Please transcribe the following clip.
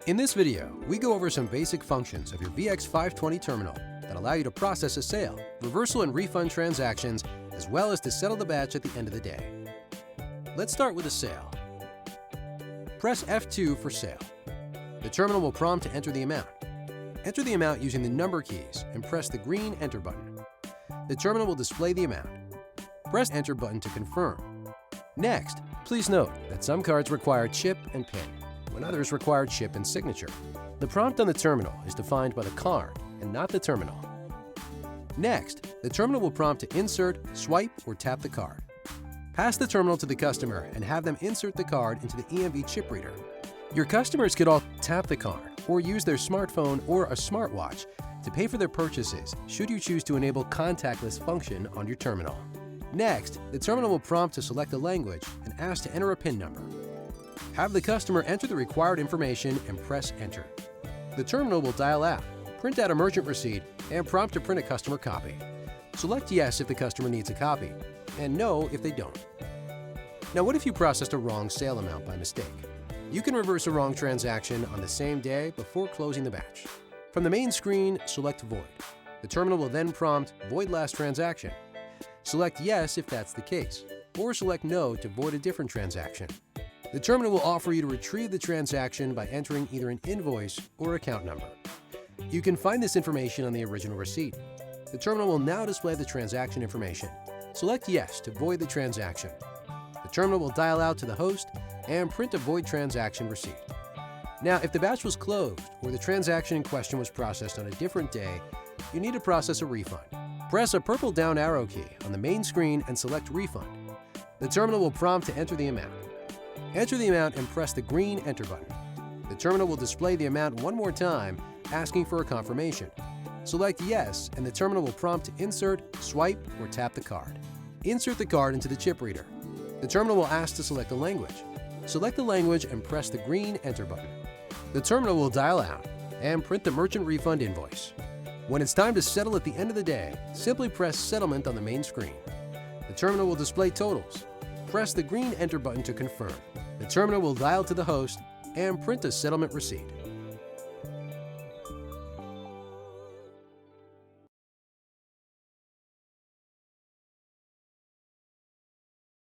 In this video, we go over some basic functions of your VX520 terminal that allow you to process a sale, reversal and refund transactions, as well as to settle the batch at the end of the day. Let's start with a sale. Press F2 for sale. The terminal will prompt to enter the amount. Enter the amount using the number keys and press the green Enter button. The terminal will display the amount. Press Enter button to confirm. Next, please note that some cards require chip and PIN, when others require chip and signature. The prompt on the terminal is defined by the card and not the terminal. Next, the terminal will prompt to insert, swipe, or tap the card. Pass the terminal to the customer and have them insert the card into the EMV chip reader. Your customers could all tap the card or use their smartphone or a smartwatch to pay for their purchases should you choose to enable contactless function on your terminal. Next, the terminal will prompt to select a language and ask to enter a PIN number. Have the customer enter the required information and press Enter. The terminal will dial out, print out a merchant receipt, and prompt to print a customer copy. Select Yes if the customer needs a copy, and No if they don't. Now, what if you processed a wrong sale amount by mistake? You can reverse a wrong transaction on the same day before closing the batch. From the main screen, select Void. The terminal will then prompt Void Last Transaction. Select Yes if that's the case, or select No to void a different transaction. The terminal will offer you to retrieve the transaction by entering either an invoice or account number. You can find this information on the original receipt. The terminal will now display the transaction information. Select Yes to void the transaction. The terminal will dial out to the host and print a void transaction receipt. Now, if the batch was closed or the transaction in question was processed on a different day, you need to process a refund. Press a purple down arrow key on the main screen and select Refund. The terminal will prompt to enter the amount. Enter the amount and press the green Enter button. The terminal will display the amount one more time, asking for a confirmation. Select Yes, and the terminal will prompt to insert, swipe, or tap the card. Insert the card into the chip reader. The terminal will ask to select a language. Select the language and press the green Enter button. The terminal will dial out and print the merchant refund invoice. When it's time to settle at the end of the day, simply press Settlement on the main screen. The terminal will display totals. Press the green Enter button to confirm. The terminal will dial to the host and print a settlement receipt.